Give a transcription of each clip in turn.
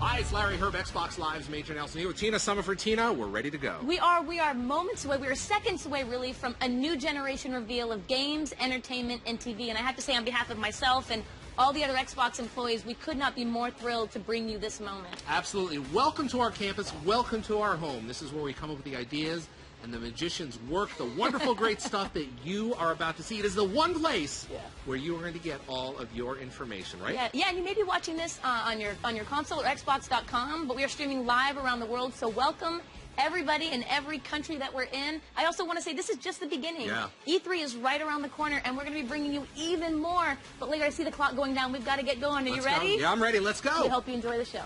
Hi, it's Larry Herb, Xbox Live's Major Nelson here with Tina Summerford. Tina, we're ready to go. We are moments away, we are seconds away really from a new generation reveal of games, entertainment, and TV. And I have to say on behalf of myself and all the other Xbox employees, we could not be more thrilled to bring you this moment. Absolutely. Welcome to our campus. Welcome to our home. This is where we come up with the ideas and the magicians work the wonderful, great stuff that you are about to see. It is the one place where you are going to get all of your information, right? Yeah, and you may be watching this on your console or Xbox.com, but we are streaming live around the world, so welcome everybody in every country that we're in. I also want to say this is just the beginning. Yeah. E3 is right around the corner, and we're going to be bringing you even more. But later, I see the clock going down. We've got to get going. Are you ready? Yeah, I'm ready. Let's go. We hope you enjoy the show.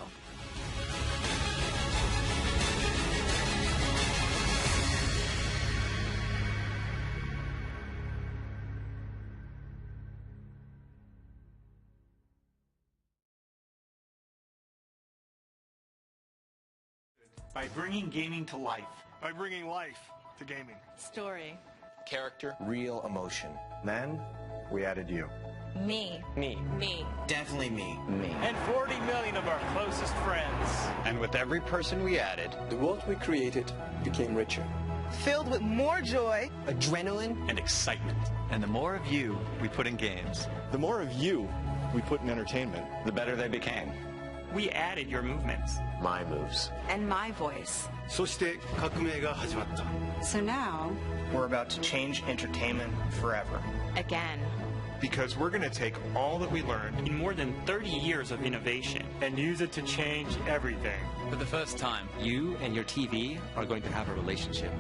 By bringing gaming to life. By bringing life to gaming. Story. Character. Real emotion. Then, we added you. Me. Me. Me. Definitely me. Me. And 40 million of our closest friends. And with every person we added, The world we created became richer. Filled with more joy, Adrenaline. and excitement. And the more of you we put in games, The more of you we put in entertainment, the better they became. We added your movements. My moves. and my voice. そして革命が始まった So now, We're about to change entertainment forever. again, Because we're going to take all that we learned In more than 30 years of innovation. And use it to change everything. For the first time, you and your TV are going to have a relationship.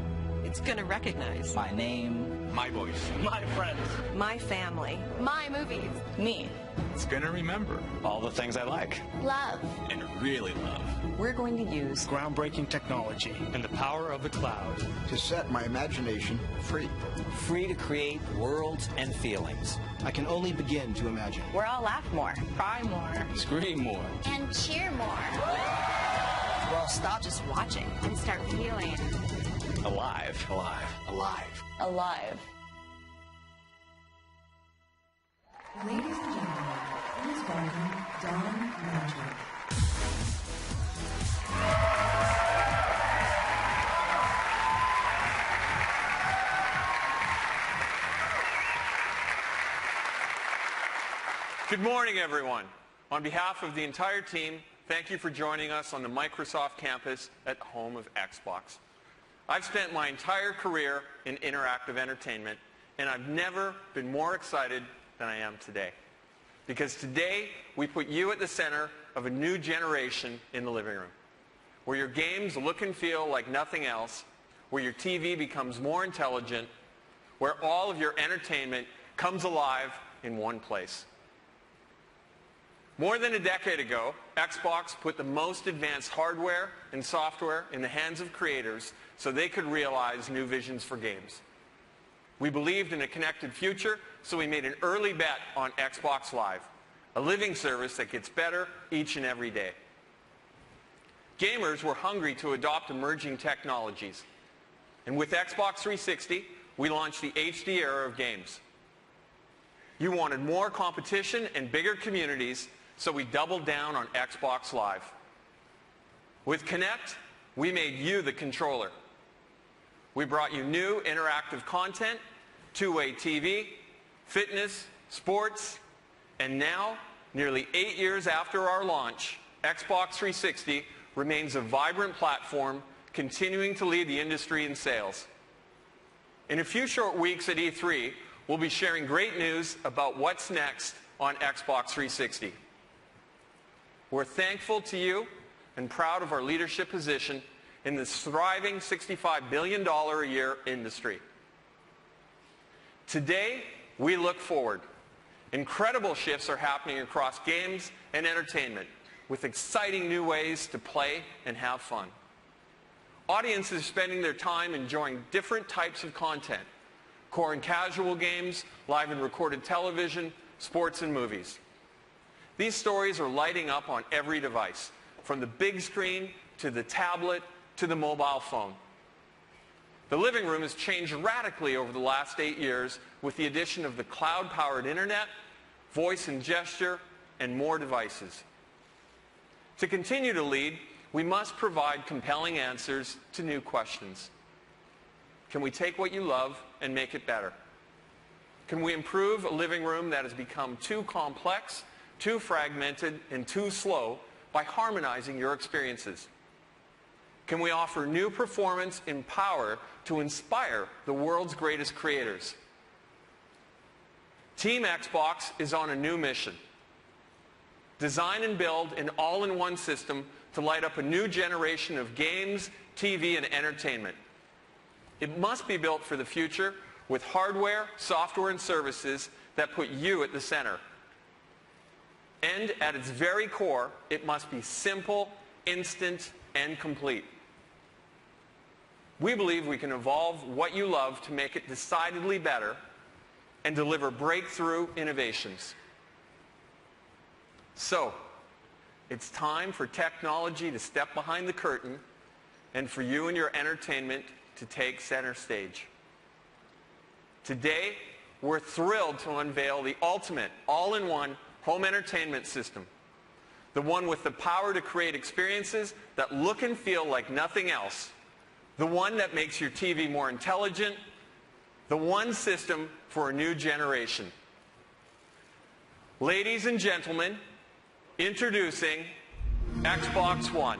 it's gonna recognize My name, my voice. My friends. my family, my movies, me. It's going to remember. All the things I like. Love. And really love. We're going to use Groundbreaking technology. And the power of the cloud. to set my imagination free. Free to create worlds and feelings. I can only begin to imagine. where I'll laugh more, cry more, Scream more. And cheer more. where I'll stop just watching and start feeling Alive. Alive. Alive. alive. Ladies and gentlemen, please welcome Don Magic. Good morning, everyone. On behalf of the entire team, thank you for joining us on the Microsoft campus at the home of Xbox. I've spent my entire career in interactive entertainment, and I've never been more excited than I am today. Because today, we put you at the center of a new generation in the living room, where your games look and feel like nothing else, where your TV becomes more intelligent, where all of your entertainment comes alive in one place. More than a decade ago, Xbox put the most advanced hardware and software in the hands of creators so they could realize new visions for games. We believed in a connected future, so we made an early bet on Xbox Live, a living service that gets better each and every day. Gamers were hungry to adopt emerging technologies. And with Xbox 360, we launched the HD era of games. You wanted more competition and bigger communities, so we doubled down on Xbox Live. With Kinect, we made you the controller. We brought you new interactive content, two-way TV, fitness, sports, and now, nearly 8 years after our launch, Xbox 360 remains a vibrant platform, continuing to lead the industry in sales. In a few short weeks at E3, we'll be sharing great news about what's next on Xbox 360. We're thankful to you and proud of our leadership position in this thriving $65 billion a year industry. Today, we look forward. Incredible shifts are happening across games and entertainment, with exciting new ways to play and have fun. Audiences are spending their time enjoying different types of content: core and casual games, live and recorded television, sports and movies. These stories are lighting up on every device, from the big screen to the tablet to the mobile phone. The living room has changed radically over the last 8 years with the addition of the cloud-powered internet, voice and gesture, and more devices. To continue to lead, we must provide compelling answers to new questions. Can we take what you love and make it better? Can we improve a living room that has become too complex, too fragmented, and too slow by harmonizing your experiences? Can we offer new performance and power to inspire the world's greatest creators? Team Xbox is on a new mission. Design and build an all-in-one system to light up a new generation of games, TV, and entertainment. It must be built for the future with hardware, software, and services that put you at the center. And at its very core, it must be simple, instant, and complete. We believe we can evolve what you love to make it decidedly better and deliver breakthrough innovations. So, it's time for technology to step behind the curtain and for you and your entertainment to take center stage. Today, we're thrilled to unveil the ultimate all-in-one home entertainment system. The one with the power to create experiences that look and feel like nothing else. The one that makes your TV more intelligent. The one system for a new generation. Ladies and gentlemen, introducing Xbox One.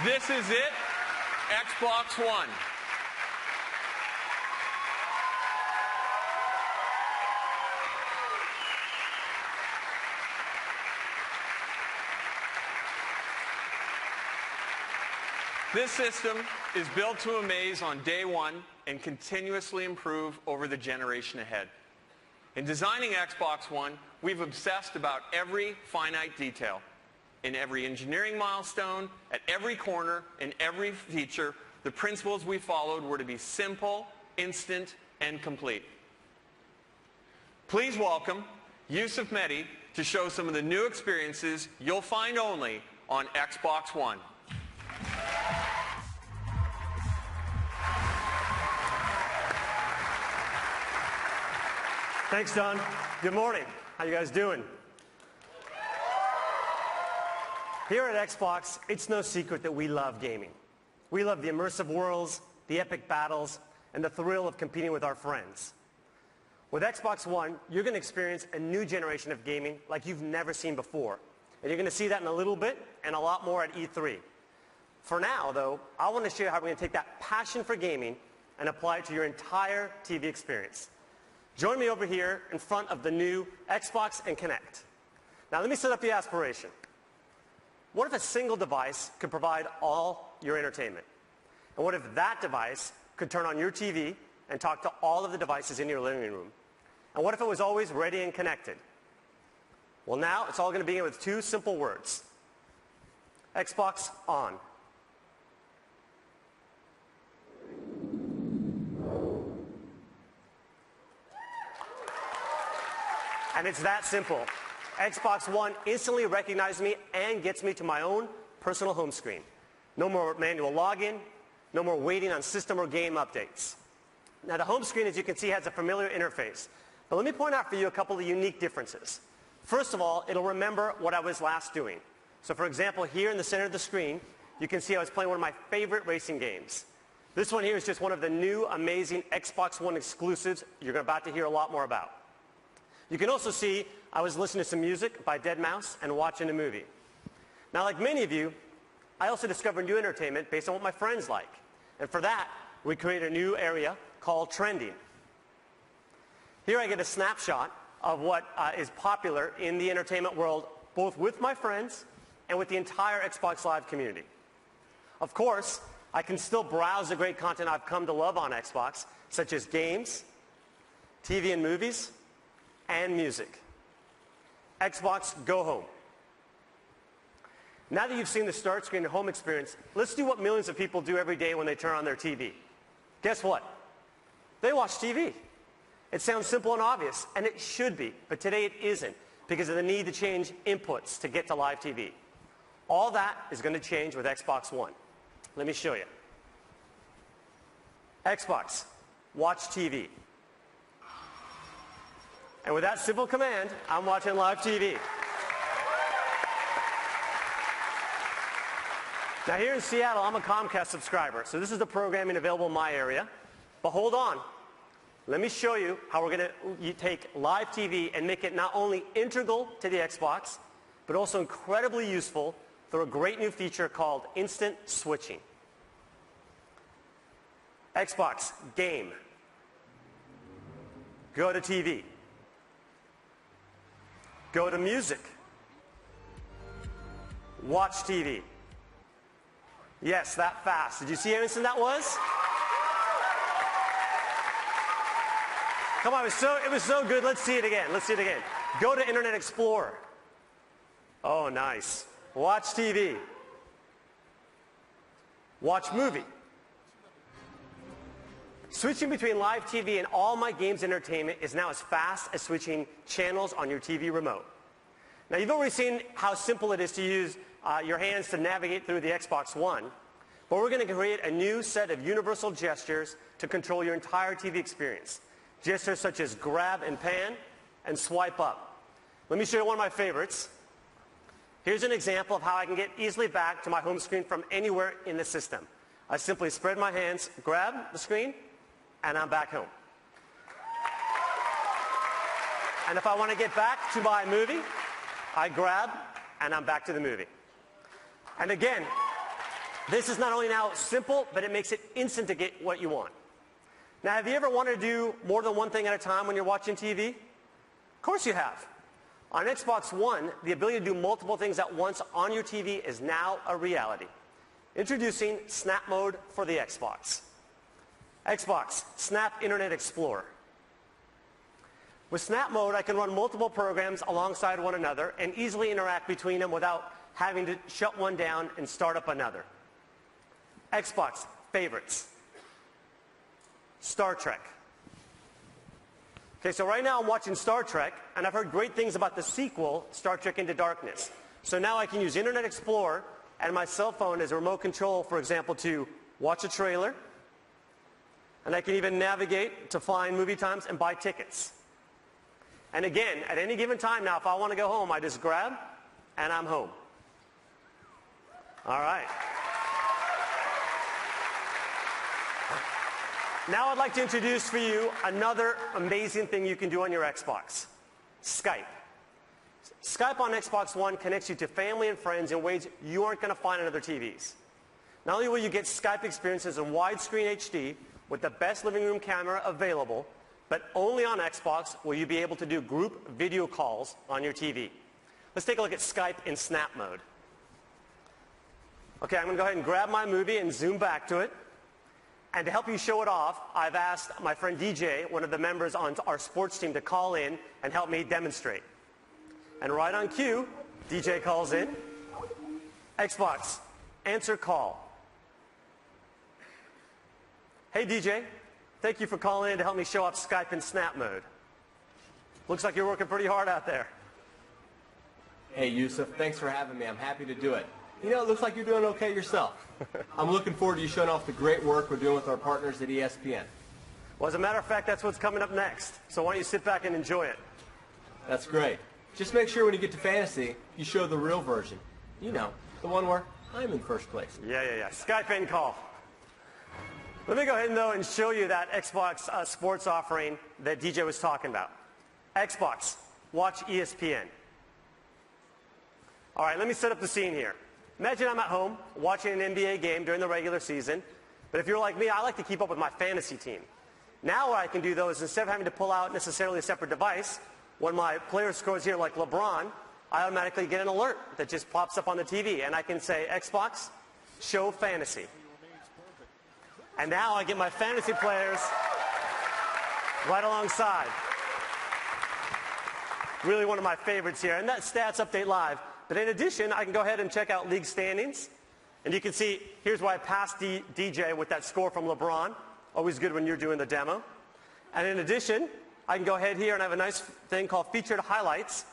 This is it, Xbox One. This system is built to amaze on day one and continuously improve over the generation ahead. In designing Xbox One, we've obsessed about every finite detail. In every engineering milestone, at every corner, in every feature, the principles we followed were to be simple, instant, and complete. Please welcome Yusuf Mehdi to show some of the new experiences you'll find only on Xbox One. Thanks, Don. Good morning. How you guys doing? Here at Xbox, it's no secret that we love gaming. We love the immersive worlds, the epic battles, and the thrill of competing with our friends. With Xbox One, you're going to experience a new generation of gaming like you've never seen before. And you're going to see that in a little bit and a lot more at E3. For now, though, I want to show you how we're going to take that passion for gaming and apply it to your entire TV experience. Join me over here in front of the new Xbox and Kinect. Now let me set up the aspiration. What if a single device could provide all your entertainment? And what if that device could turn on your TV and talk to all of the devices in your living room? And what if it was always ready and connected? Well, now it's all going to begin with two simple words. Xbox on. And it's that simple. Xbox One instantly recognizes me and gets me to my own personal home screen. No more manual login, no more waiting on system or game updates. Now the home screen, as you can see, has a familiar interface. But let me point out for you a couple of unique differences. First of all, it'll remember what I was last doing. So for example, here in the center of the screen, you can see I was playing one of my favorite racing games. This one here is just one of the new amazing Xbox One exclusives you're about to hear a lot more about. You can also see I was listening to some music by deadmau5 and watching a movie. Now, like many of you, I also discovered new entertainment based on what my friends like. And for that, we created a new area called Trending. Here I get a snapshot of what is popular in the entertainment world, both with my friends and with the entire Xbox Live community. Of course, I can still browse the great content I've come to love on Xbox, such as games, TV and movies, and music. Xbox Go Home. Now that you've seen the start screen and home experience, let's do what millions of people do every day when they turn on their TV. Guess what? They watch TV. It sounds simple and obvious, and it should be, but today it isn't because of the need to change inputs to get to live TV. All that is going to change with Xbox One. Let me show you. Xbox, watch TV. And with that simple command, I'm watching live TV. Now here in Seattle, I'm a Comcast subscriber, so this is the programming available in my area. But hold on. Let me show you how we're going to take live TV and make it not only integral to the Xbox, but also incredibly useful through a great new feature called instant switching. Xbox, game. Go to TV. Go to music. Watch TV. Yes, that fast. Did you see how instant that was? Come on, it was so good. Let's see it again. Let's see it again. Go to Internet Explorer. Oh, nice. Watch TV. Watch movie. Switching between live TV and all my games entertainment is now as fast as switching channels on your TV remote. Now, you've already seen how simple it is to use your hands to navigate through the Xbox One, but we're going to create a new set of universal gestures to control your entire TV experience. Gestures such as grab and pan and swipe up. Let me show you one of my favorites. Here's an example of how I can get easily back to my home screen from anywhere in the system. I simply spread my hands, grab the screen, and I'm back home. And if I want to get back to my movie, I grab and I'm back to the movie. And again, this is not only now simple, but it makes it instant to get what you want. Now, have you ever wanted to do more than one thing at a time when you're watching TV? Of course you have. On Xbox One, the ability to do multiple things at once on your TV is now a reality. Introducing Snap Mode for the Xbox. Xbox, Snap Internet Explorer. With Snap Mode, I can run multiple programs alongside one another and easily interact between them without having to shut one down and start up another. Xbox, Favorites. Star Trek. Okay, so right now I'm watching Star Trek, and I've heard great things about the sequel, Star Trek Into Darkness. So now I can use Internet Explorer and my cell phone as a remote control, for example, to watch a trailer, and I can even navigate to find movie times and buy tickets. And again, at any given time now, if I want to go home, I just grab, and I'm home. All right. Now I'd like to introduce for you another amazing thing you can do on your Xbox. Skype. Skype on Xbox One connects you to family and friends in ways you aren't going to find on other TVs. Not only will you get Skype experiences in widescreen HD with the best living room camera available, but only on Xbox will you be able to do group video calls on your TV. Let's take a look at Skype in Snap Mode. Okay, I'm going to go ahead and grab my movie and zoom back to it. And to help you show it off, I've asked my friend DJ, one of the members on our sports team, to call in and help me demonstrate. And right on cue, DJ calls in. Xbox, answer call. Hey DJ, thank you for calling in to help me show off Skype in Snap Mode. Looks like you're working pretty hard out there. Hey Yusuf, thanks for having me. I'm happy to do it. You know, it looks like you're doing okay yourself. I'm looking forward to you showing off the great work we're doing with our partners at ESPN. Well, as a matter of fact, that's what's coming up next. So why don't you sit back and enjoy it? That's great. Just make sure when you get to fantasy, you show the real version. You know, the one where I'm in first place. Yeah. Skype in call. Let me go ahead, though, and show you that Xbox sports offering that DJ was talking about. Xbox, watch ESPN. All right, let me set up the scene here. Imagine I'm at home watching an NBA game during the regular season, but if you're like me, I like to keep up with my fantasy team. Now what I can do, though, is instead of having to pull out necessarily a separate device, when my player scores here like LeBron, I automatically get an alert that just pops up on the TV, and I can say, Xbox, show fantasy. And now I get my fantasy players right alongside. Really one of my favorites here. And that Stats Update Live. But in addition, I can go ahead and check out league standings. And you can see, here's where I passed DJ with that score from LeBron. Always good when you're doing the demo. And in addition, I can go ahead here and I have a nice thing called Featured Highlights.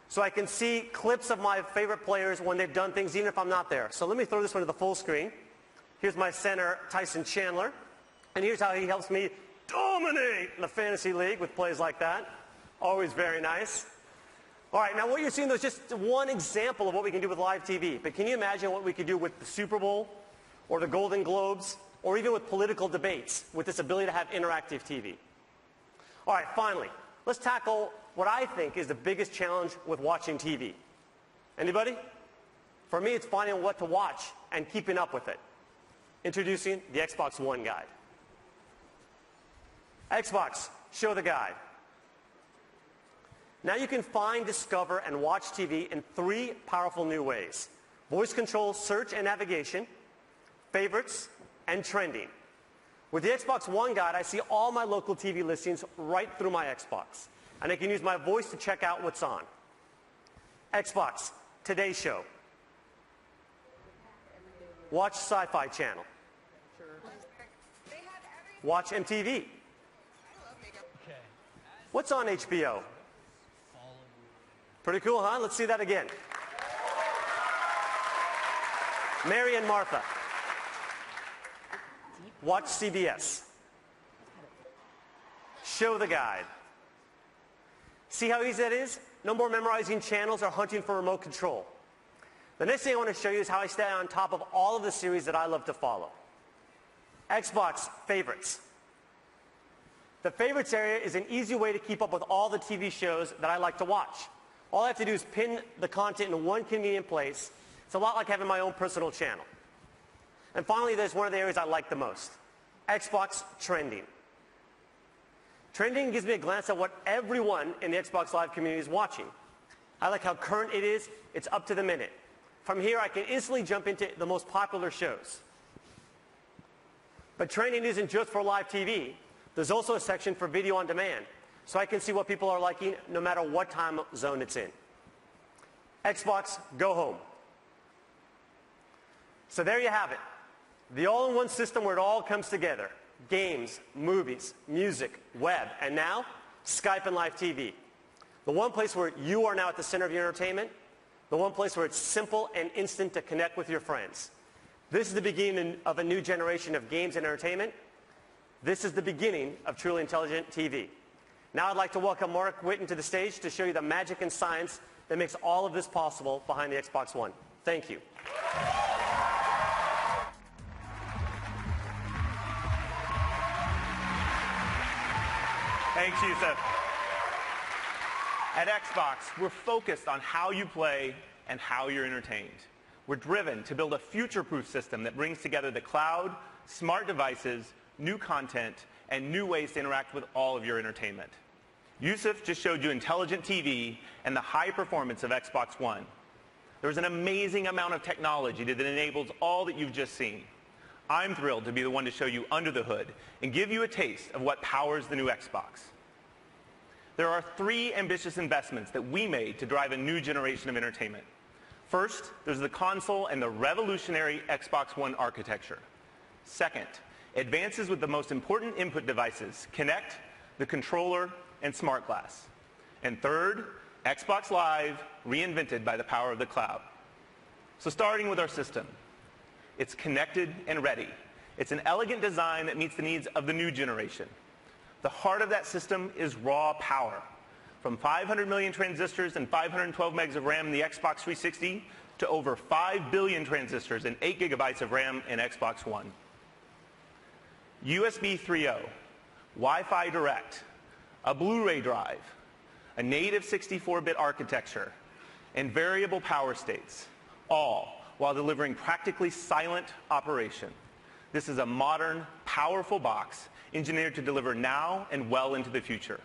So I can see clips of my favorite players when they've done things, even if I'm not there. So let me throw this one to the full screen. Here's my center, Tyson Chandler. And here's how he helps me dominate the fantasy league with plays like that. Always very nice. All right, now what you're seeing, though, is just one example of what we can do with live TV. But can you imagine what we could do with the Super Bowl or the Golden Globes or even with political debates with this ability to have interactive TV? All right, finally, let's tackle what I think is the biggest challenge with watching TV. Anybody? For me, it's finding what to watch and keeping up with it. Introducing the Xbox One Guide. Xbox, show the guide. Now you can find, discover, and watch TV in 3 powerful new ways. Voice control, search and navigation, favorites, and trending. With the Xbox One Guide, I see all my local TV listings right through my Xbox. And I can use my voice to check out what's on. Xbox, Today Show. Watch Sci-Fi Channel. Watch MTV. What's on HBO? Pretty cool, huh? Let's see that again. Mary and Martha. Watch CBS. Show the guide. See how easy that is? No more memorizing channels or hunting for remote control. The next thing I want to show you is how I stay on top of all of the series that I love to follow. Xbox Favorites. The Favorites area is an easy way to keep up with all the TV shows that I like to watch. All I have to do is pin the content in one convenient place. It's a lot like having my own personal channel. And finally, there's one of the areas I like the most. Xbox Trending. Trending gives me a glance at what everyone in the Xbox Live community is watching. I like how current it is. It's up to the minute. From here, I can instantly jump into the most popular shows. But trending isn't just for live TV. There's also a section for video on demand, so I can see what people are liking no matter what time zone it's in. Xbox Go Home. So there you have it. The all-in-one system where it all comes together. Games, movies, music, web, and now Skype and live TV. The one place where you are now at the center of your entertainment. The one place where it's simple and instant to connect with your friends. This is the beginning of a new generation of games and entertainment. This is the beginning of truly intelligent TV. Now I'd like to welcome Mark Whitten to the stage to show you the magic and science that makes all of this possible behind the Xbox One. Thank you. Thanks, Yusuf. At Xbox, we're focused on how you play and how you're entertained. We're driven to build a future-proof system that brings together the cloud, smart devices, new content, and new ways to interact with all of your entertainment. Yusuf just showed you intelligent TV and the high performance of Xbox One. There's an amazing amount of technology that enables all that you've just seen. I'm thrilled to be the one to show you under the hood and give you a taste of what powers the new Xbox. There are 3 ambitious investments that we made to drive a new generation of entertainment. First, there's the console and the revolutionary Xbox One architecture. Second, advances with the most important input devices, Kinect, the controller, and Smart Glass. And third, Xbox Live, reinvented by the power of the cloud. So starting with our system. It's connected and ready. It's an elegant design that meets the needs of the new generation. The heart of that system is raw power. From 500 million transistors and 512 megs of RAM in the Xbox 360 to over 5 billion transistors and 8 gigabytes of RAM in Xbox One. USB 3.0, Wi-Fi Direct, a Blu-ray drive, a native 64-bit architecture, and variable power states, all while delivering practically silent operation. This is a modern, powerful box engineered to deliver now and well into the future.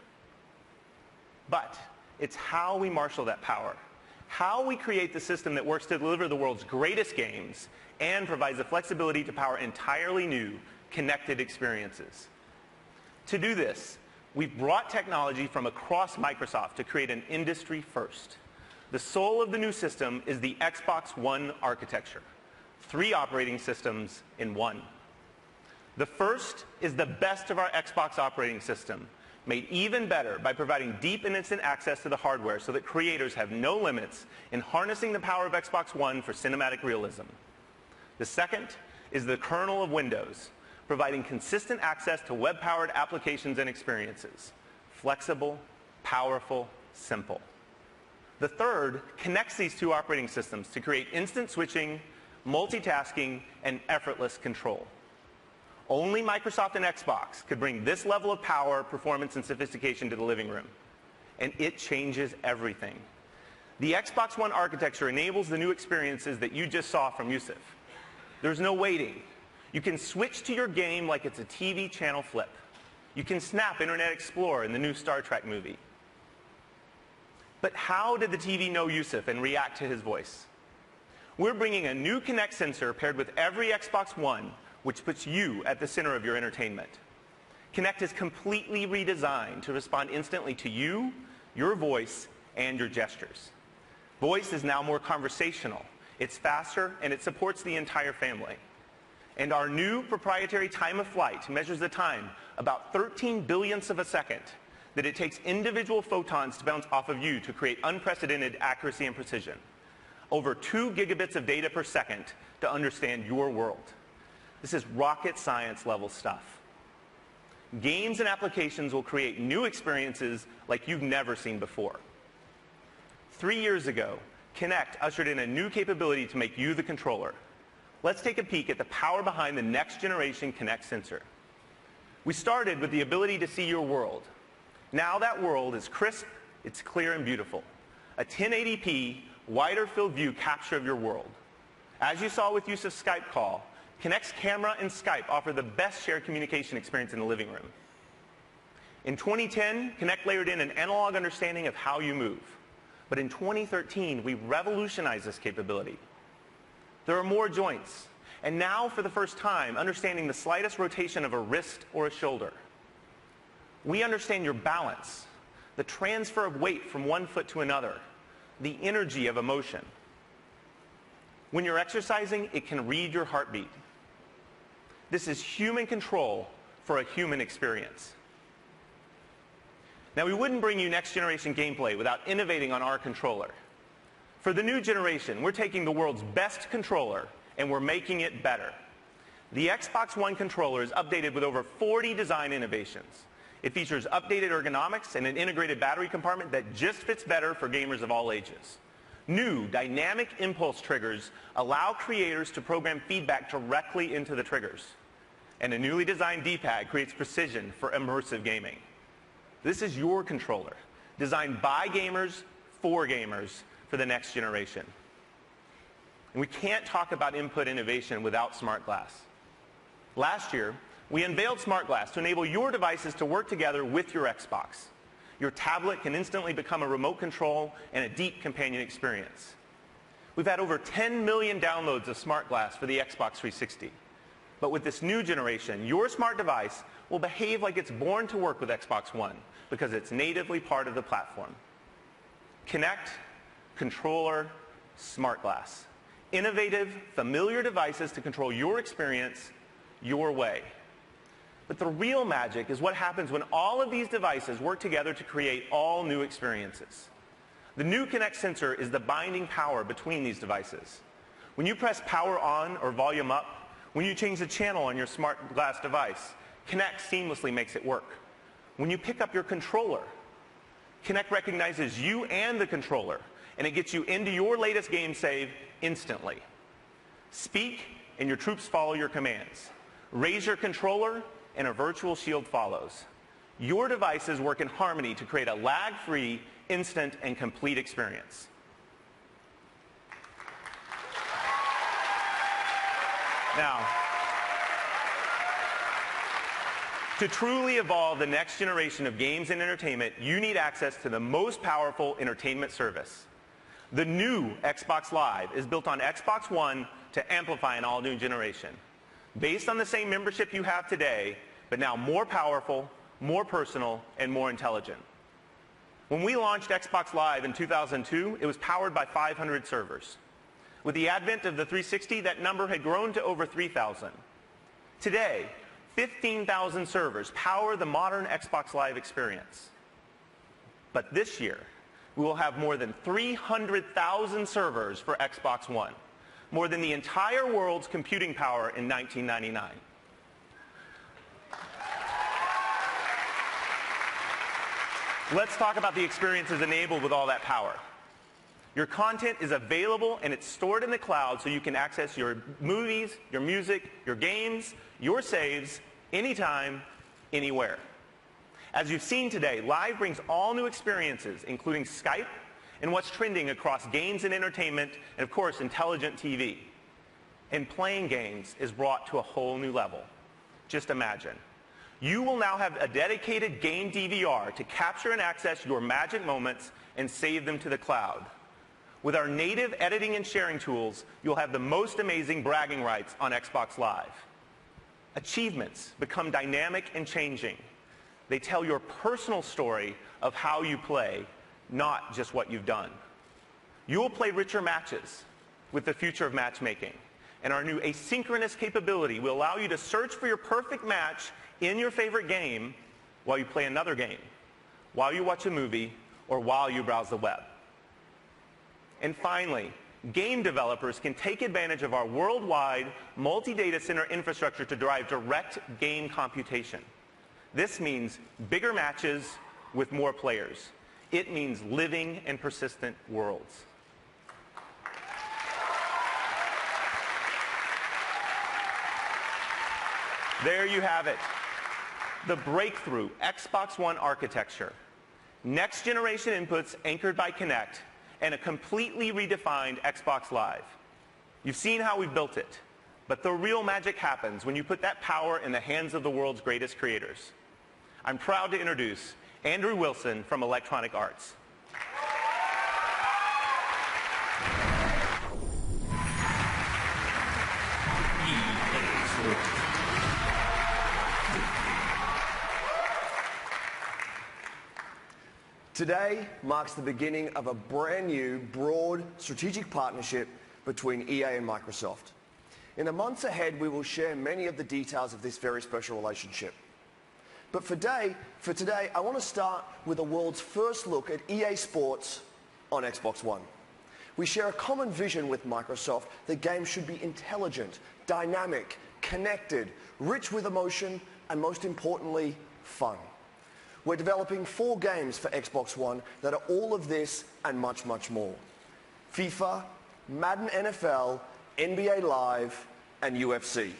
But it's how we marshal that power, how we create the system that works to deliver the world's greatest games and provides the flexibility to power entirely new, connected experiences. To do this, we've brought technology from across Microsoft to create an industry first. The soul of the new system is the Xbox One architecture, 3 operating systems in one. The first is the best of our Xbox operating system, made even better by providing deep and instant access to the hardware so that creators have no limits in harnessing the power of Xbox One for cinematic realism. The second is the kernel of Windows, providing consistent access to web-powered applications and experiences. Flexible, powerful, simple. The third connects these 2 operating systems to create instant switching, multitasking, and effortless control. Only Microsoft and Xbox could bring this level of power, performance, and sophistication to the living room. And it changes everything. The Xbox One architecture enables the new experiences that you just saw from Yusuf. There's no waiting. You can switch to your game like it's a TV channel flip. You can snap Internet Explorer in the new Star Trek movie. But how did the TV know Yusuf and react to his voice? We're bringing a new Kinect sensor paired with every Xbox One, which puts you at the center of your entertainment. Kinect is completely redesigned to respond instantly to you, your voice, and your gestures. Voice is now more conversational. It's faster, and it supports the entire family. And our new proprietary time of flight measures the time about 13 billionths of a second that it takes individual photons to bounce off of you to create unprecedented accuracy and precision. Over 2 gigabits of data per second to understand your world. This is rocket science level stuff. Games and applications will create new experiences like you've never seen before. 3 years ago, Kinect ushered in a new capability to make you the controller. Let's take a peek at the power behind the next generation Kinect sensor. We started with the ability to see your world. Now that world is crisp, it's clear and beautiful. A 1080p, wider field view capture of your world. As you saw with Yusuf's Skype call, Kinect's camera and Skype offer the best shared communication experience in the living room. In 2010, Kinect layered in an analog understanding of how you move. But in 2013, we revolutionized this capability. There are more joints, and now for the first time, understanding the slightest rotation of a wrist or a shoulder. We understand your balance, the transfer of weight from one foot to another, the energy of emotion. When you're exercising, it can read your heartbeat. This is human control for a human experience. Now, we wouldn't bring you next generation gameplay without innovating on our controller. For the new generation, we're taking the world's best controller and we're making it better. The Xbox One controller is updated with over 40 design innovations. It features updated ergonomics and an integrated battery compartment that just fits better for gamers of all ages. New dynamic impulse triggers allow creators to program feedback directly into the triggers. And a newly designed D-pad creates precision for immersive gaming. This is your controller, designed by gamers for gamers for the next generation. And we can't talk about input innovation without Smart Glass. Last year, we unveiled Smart Glass to enable your devices to work together with your Xbox. Your tablet can instantly become a remote control and a deep companion experience. We've had over 10 million downloads of Smart Glass for the Xbox 360. But with this new generation, your smart device will behave like it's born to work with Xbox One because it's natively part of the platform. Kinect, controller, Smart Glass. Innovative, familiar devices to control your experience your way. But the real magic is what happens when all of these devices work together to create all new experiences. The new Kinect sensor is the binding power between these devices. When you press power on or volume up, when you change the channel on your Smart Glass device, Kinect seamlessly makes it work. When you pick up your controller, Kinect recognizes you and the controller and it gets you into your latest game save instantly. Speak, and your troops follow your commands. Raise your controller, and a virtual shield follows. Your devices work in harmony to create a lag-free, instant, and complete experience. Now, to truly evolve the next generation of games and entertainment, you need access to the most powerful entertainment service. The new Xbox Live is built on Xbox One to amplify an all-new generation. Based on the same membership you have today, but now more powerful, more personal, and more intelligent. When we launched Xbox Live in 2002, it was powered by 500 servers. With the advent of the 360, that number had grown to over 3,000. Today, 15,000 servers power the modern Xbox Live experience. But this year, we will have more than 300,000 servers for Xbox One, more than the entire world's computing power in 1999. Let's talk about the experiences enabled with all that power. Your content is available and it's stored in the cloud so you can access your movies, your music, your games, your saves, anytime, anywhere. As you've seen today, Live brings all new experiences, including Skype and what's trending across games and entertainment, and of course, intelligent TV. And playing games is brought to a whole new level. Just imagine. You will now have a dedicated game DVR to capture and access your magic moments and save them to the cloud. With our native editing and sharing tools, you'll have the most amazing bragging rights on Xbox Live. Achievements become dynamic and changing. They tell your personal story of how you play, not just what you've done. You will play richer matches with the future of matchmaking. And our new asynchronous capability will allow you to search for your perfect match in your favorite game while you play another game, while you watch a movie, or while you browse the web. And finally, game developers can take advantage of our worldwide multi-data center infrastructure to drive direct game computation. This means bigger matches with more players. It means living and persistent worlds. There you have it. The breakthrough Xbox One architecture. Next generation inputs anchored by Kinect, and a completely redefined Xbox Live. You've seen how we've built it, but the real magic happens when you put that power in the hands of the world's greatest creators. I'm proud to introduce Andrew Wilson from Electronic Arts. Today marks the beginning of a brand new, broad, strategic partnership between EA and Microsoft. In the months ahead, we will share many of the details of this very special relationship. But for today, I want to start with the world's first look at EA Sports on Xbox One. We share a common vision with Microsoft that games should be intelligent, dynamic, connected, rich with emotion, and most importantly, fun. We're developing 4 games for Xbox One that are all of this and much, much more. FIFA, Madden NFL, NBA Live, and UFC.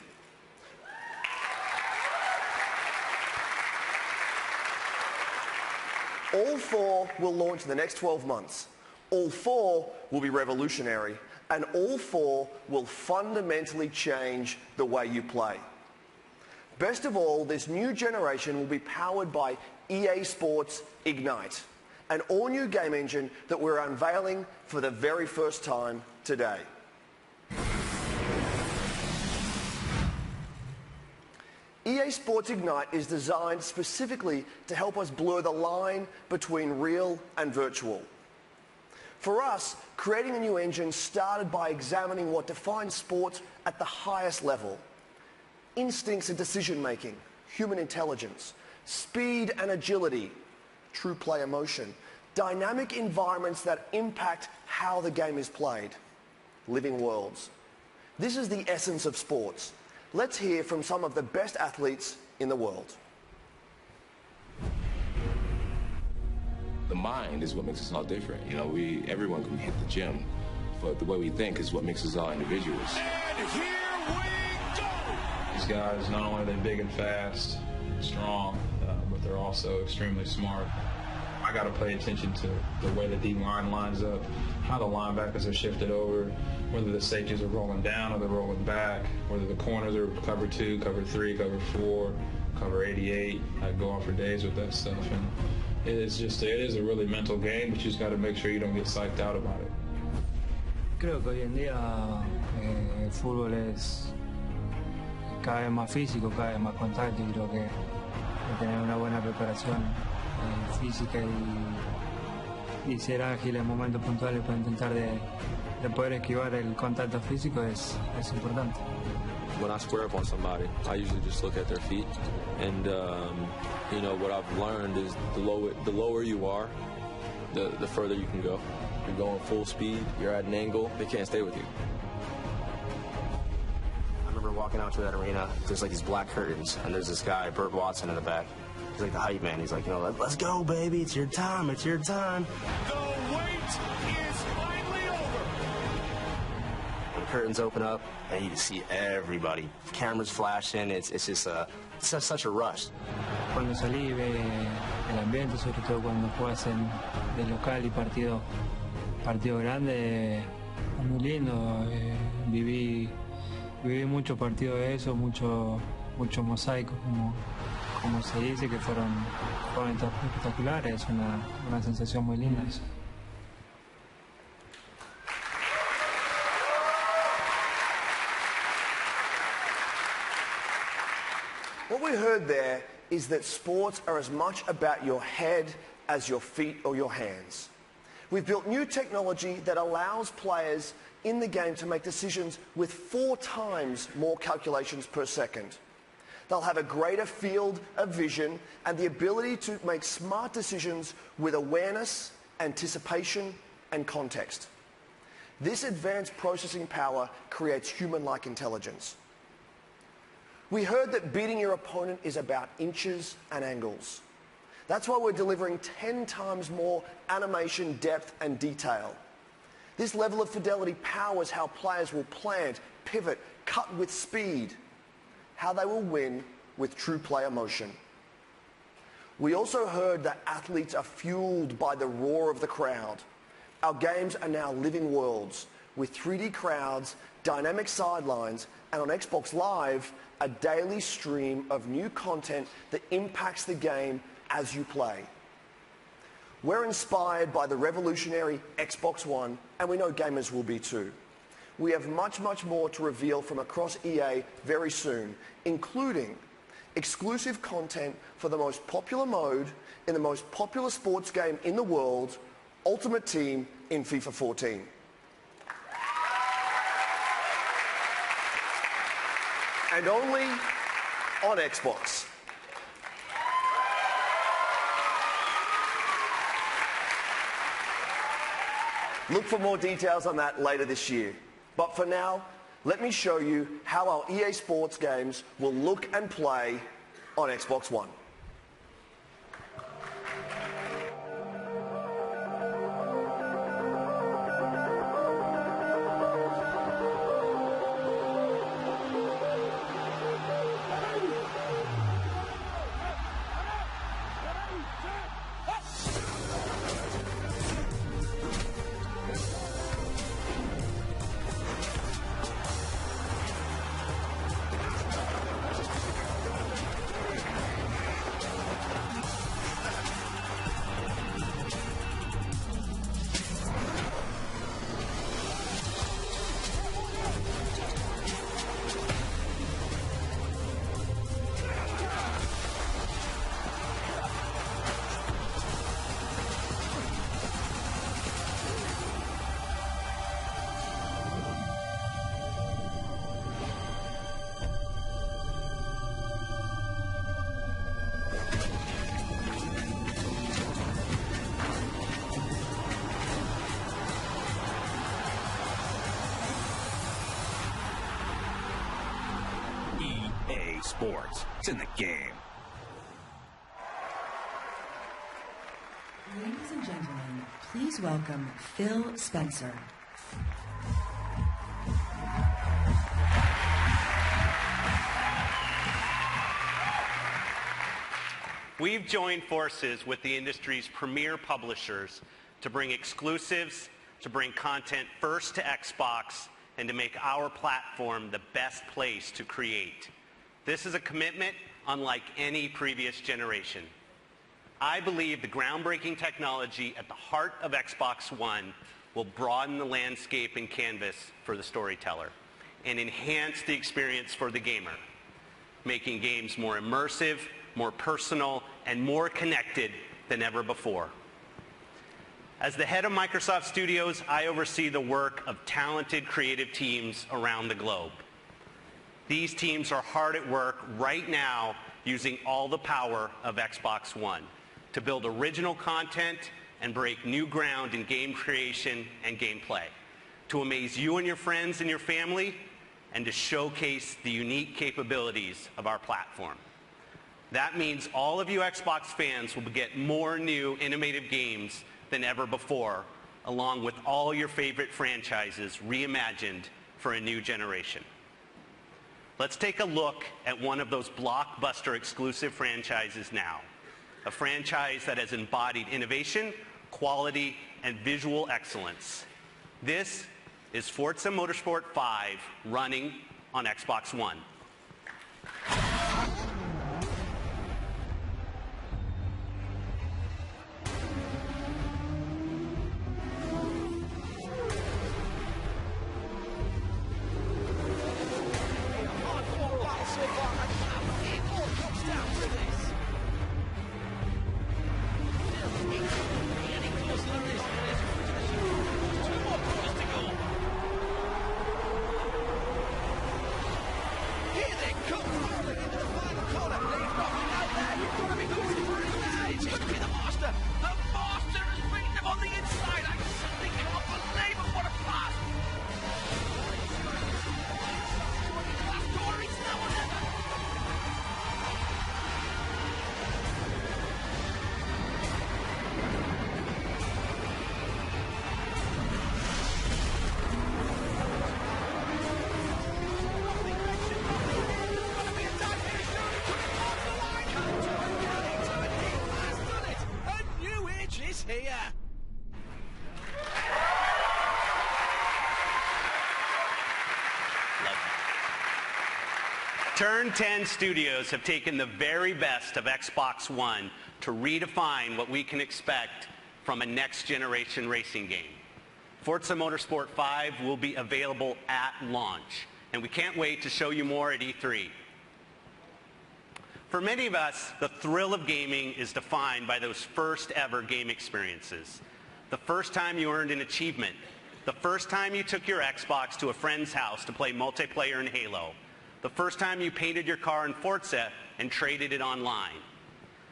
All 4 will launch in the next 12 months. All 4 will be revolutionary, and all 4 will fundamentally change the way you play. Best of all, this new generation will be powered by EA Sports Ignite, an all-new game engine that we're unveiling for the very first time today. EA Sports Ignite is designed specifically to help us blur the line between real and virtual. For us, creating a new engine started by examining what defines sports at the highest level. Instincts and decision-making, human intelligence, speed and agility, true play emotion, dynamic environments that impact how the game is played, living worlds. This is the essence of sports. Let's hear from some of the best athletes in the world. The mind is what makes us all different. You know, everyone can hit the gym, but the way we think is what makes us all individuals. And here we go! These guys, not only are they big and fast, strong, but they're also extremely smart. I got to pay attention to the way the D-line lines up, how the linebackers are shifted over, whether the safeties are rolling down or they're rolling back, whether the corners are cover 2, cover 3, cover 4, cover 88. I go on for days with that stuff, and it is a really mental game, but you just got to make sure you don't get psyched out about it. Creo que hoy en día el fútbol es cada vez más físico, cada vez más contacto, y creo que tener una buena preparación física y ser ágil en momentos puntuales para intentar de poder esquivar el contacto físico es importante. When I square up on somebody, I usually just look at their feet, and you know, what I've learned is the lower you are, the further you can go. You're going full speed, you're at an angle, they can't stay with you. I remember walking out to that arena, there's like these black curtains, and there's this guy, Burt Watson, in the back. He's like the hype man. He's like, you know, let's go, baby. It's your time. It's your time. The wait is finally over. The curtains open up, and you just see everybody. Cameras flashing. It's just such a rush. Cuando salí ve el ambiente, sobre todo cuando juegas de local y partido grande, es muy lindo. Viví muchos partidos de eso, mucho mosaico, como se dice, que fueron espectaculares. Es una sensación muy linda eso. What we heard there is that sports are as much about your head as your feet or your hands. We've built new technology that allows players in the game to make decisions with 4 times more calculations per second. They'll have a greater field of vision and the ability to make smart decisions with awareness, anticipation, and context. This advanced processing power creates human-like intelligence. We heard that beating your opponent is about inches and angles. That's why we're delivering 10 times more animation, depth, and detail. This level of fidelity powers how players will plant, pivot, cut with speed, how they will win with true player motion. We also heard that athletes are fueled by the roar of the crowd. Our games are now living worlds with 3D crowds, dynamic sidelines, and on Xbox Live, a daily stream of new content that impacts the game as you play. We're inspired by the revolutionary Xbox One, and we know gamers will be too. We have much, much more to reveal from across EA very soon, including exclusive content for the most popular mode in the most popular sports game in the world, Ultimate Team in FIFA 14. And only on Xbox. Look for more details on that later this year. But for now, let me show you how our EA Sports games will look and play on Xbox One. Sports. It's in the game. Ladies and Please welcome Phil Spencer. We've joined forces with the industry's premier publishers to bring exclusives, to bring content first to Xbox, and to make our platform the best place to create. This is a commitment unlike any previous generation. I believe the groundbreaking technology at the heart of Xbox One will broaden the landscape and canvas for the storyteller and enhance the experience for the gamer, making games more immersive, more personal, and more connected than ever before. As the head of Microsoft Studios, I oversee the work of talented creative teams around the globe. These teams are hard at work right now using all the power of Xbox One to build original content and break new ground in game creation and gameplay, to amaze you and your friends and your family, and to showcase the unique capabilities of our platform. That means all of you Xbox fans will get more new innovative games than ever before, along with all your favorite franchises reimagined for a new generation. Let's take a look at one of those blockbuster exclusive franchises now, a franchise that has embodied innovation, quality, and visual excellence. This is Forza Motorsport 5 running on Xbox One. Turn 10 Studios have taken the very best of Xbox One to redefine what we can expect from a next-generation racing game. Forza Motorsport 5 will be available at launch, and we can't wait to show you more at E3. For many of us, the thrill of gaming is defined by those first-ever game experiences. The first time you earned an achievement, the first time you took your Xbox to a friend's house to play multiplayer in Halo, the first time you painted your car in Forza and traded it online.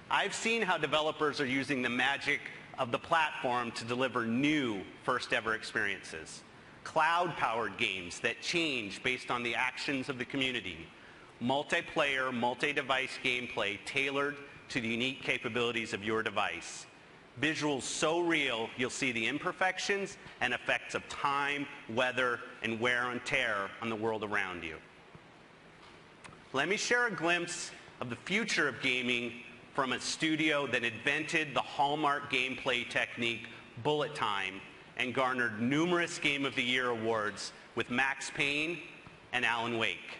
I've seen how developers are using the magic of the platform to deliver new first-ever experiences. Cloud-powered games that change based on the actions of the community. Multiplayer, multi-device gameplay tailored to the unique capabilities of your device. Visuals so real, you'll see the imperfections and effects of time, weather, and wear and tear on the world around you. Let me share a glimpse of the future of gaming from a studio that invented the hallmark gameplay technique, bullet time, and garnered numerous Game of the Year awards with Max Payne and Alan Wake.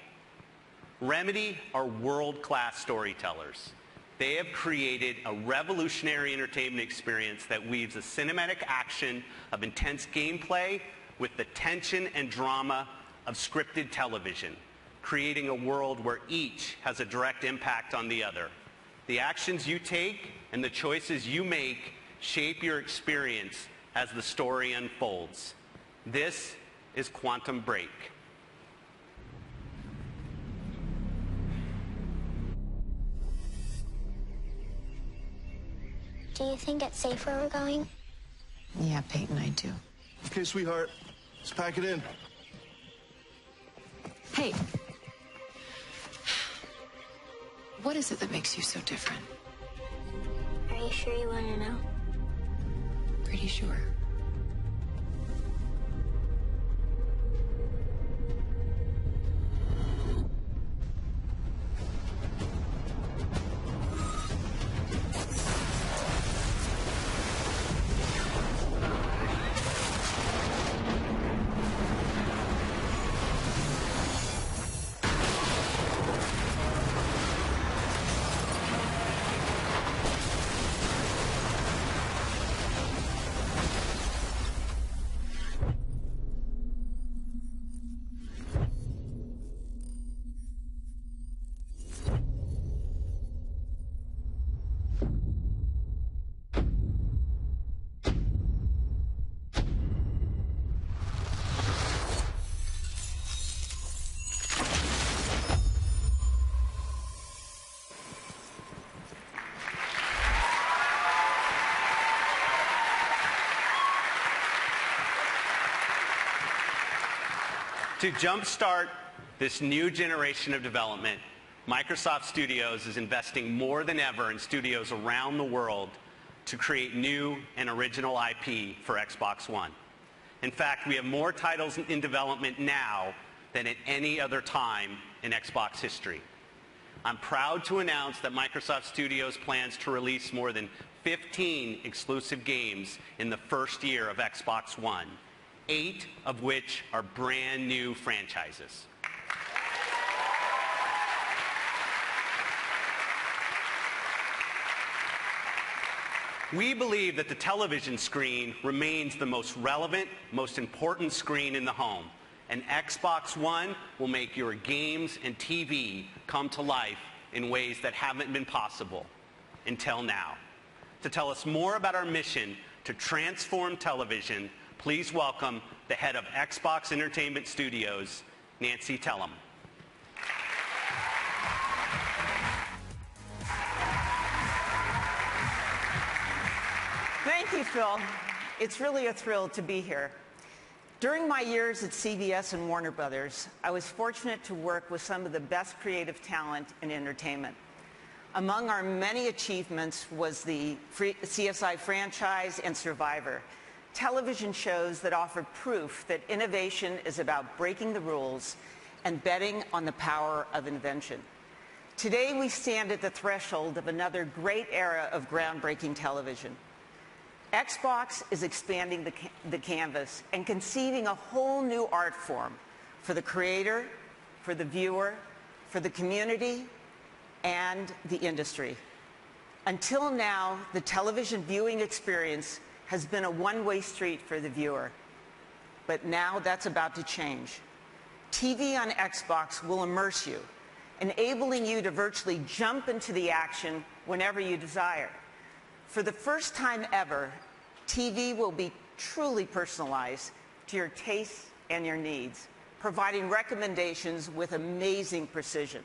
Remedy are world-class storytellers. They have created a revolutionary entertainment experience that weaves the cinematic action of intense gameplay with the tension and drama of scripted television, creating a world where each has a direct impact on the other. The actions you take and the choices you make shape your experience as the story unfolds. This is Quantum Break. Do you think it's safe where we're going? Yeah, Peyton, I do. Okay, sweetheart, let's pack it in. Hey. What is it that makes you so different? Are you sure you want to know? pretty sure. To jumpstart this new generation of development, Microsoft Studios is investing more than ever in studios around the world to create new and original IP for Xbox One. In fact, we have more titles in development now than at any other time in Xbox history. I'm proud to announce that Microsoft Studios plans to release more than 15 exclusive games in the first year of Xbox One, 8 of which are brand new franchises. We believe that the television screen remains the most relevant, most important screen in the home, and Xbox One will make your games and TV come to life in ways that haven't been possible until now. To tell us more about our mission to transform television, please welcome the head of Xbox Entertainment Studios, Nancy Tellem. Thank you, Phil. It's really a thrill to be here. During my years at CBS and Warner Brothers, I was fortunate to work with some of the best creative talent in entertainment. Among our many achievements was the CSI franchise and Survivor, television shows that offer proof that innovation is about breaking the rules and betting on the power of invention. Today, we stand at the threshold of another great era of groundbreaking television. Xbox is expanding the canvas and conceiving a whole new art form for the creator, for the viewer, for the community, and the industry. Until now, the television viewing experience has been a one-way street for the viewer. But now that's about to change. TV on Xbox will immerse you, enabling you to virtually jump into the action whenever you desire. For the first time ever, TV will be truly personalized to your tastes and your needs, providing recommendations with amazing precision.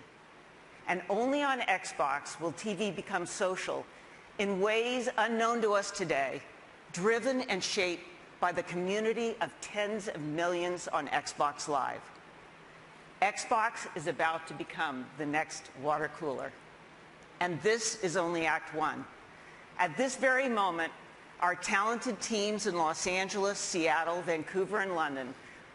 And only on Xbox will TV become social in ways unknown to us today, driven and shaped by the community of tens of millions on Xbox Live. Xbox is about to become the next water cooler. And this is only Act One. At this very moment, our talented teams in Los Angeles, Seattle, Vancouver, and London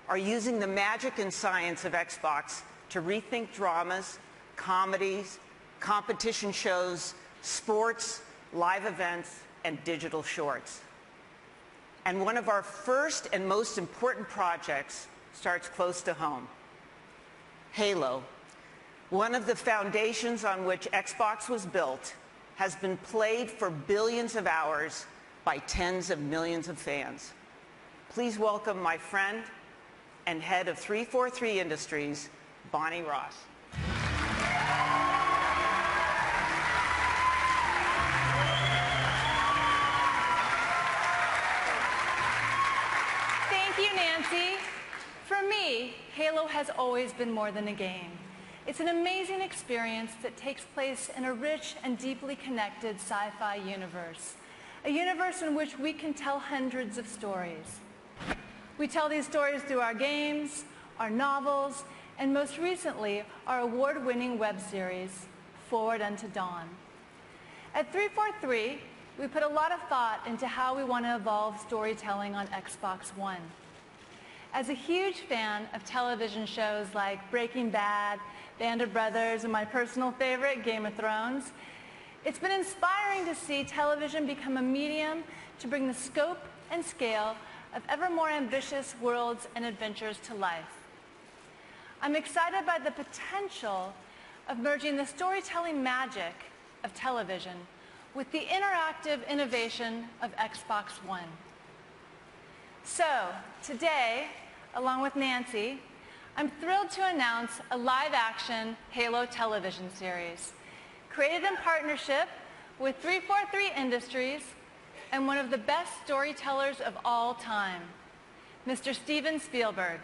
are using the magic and science of Xbox to rethink dramas, comedies, competition shows, sports, live events, and digital shorts. And one of our first and most important projects starts close to home. Halo, one of the foundations on which Xbox was built, has been played for billions of hours by tens of millions of fans. Please welcome my friend and head of 343 Industries, Bonnie Ross. Thank you, Nancy. For me, Halo has always been more than a game. It's an amazing experience that takes place in a rich and deeply connected sci-fi universe, a universe in which we can tell hundreds of stories. We tell these stories through our games, our novels, and most recently, our award-winning web series, Forward Unto Dawn. At 343, we put a lot of thought into how we want to evolve storytelling on Xbox One. As a huge fan of television shows like Breaking Bad, Band of Brothers, and my personal favorite, Game of Thrones, it's been inspiring to see television become a medium to bring the scope and scale of ever more ambitious worlds and adventures to life. I'm excited by the potential of merging the storytelling magic of television with the interactive innovation of Xbox One. So, today, along with Nancy, I'm thrilled to announce a live-action Halo television series, created in partnership with 343 Industries and one of the best storytellers of all time, Mr. Steven Spielberg.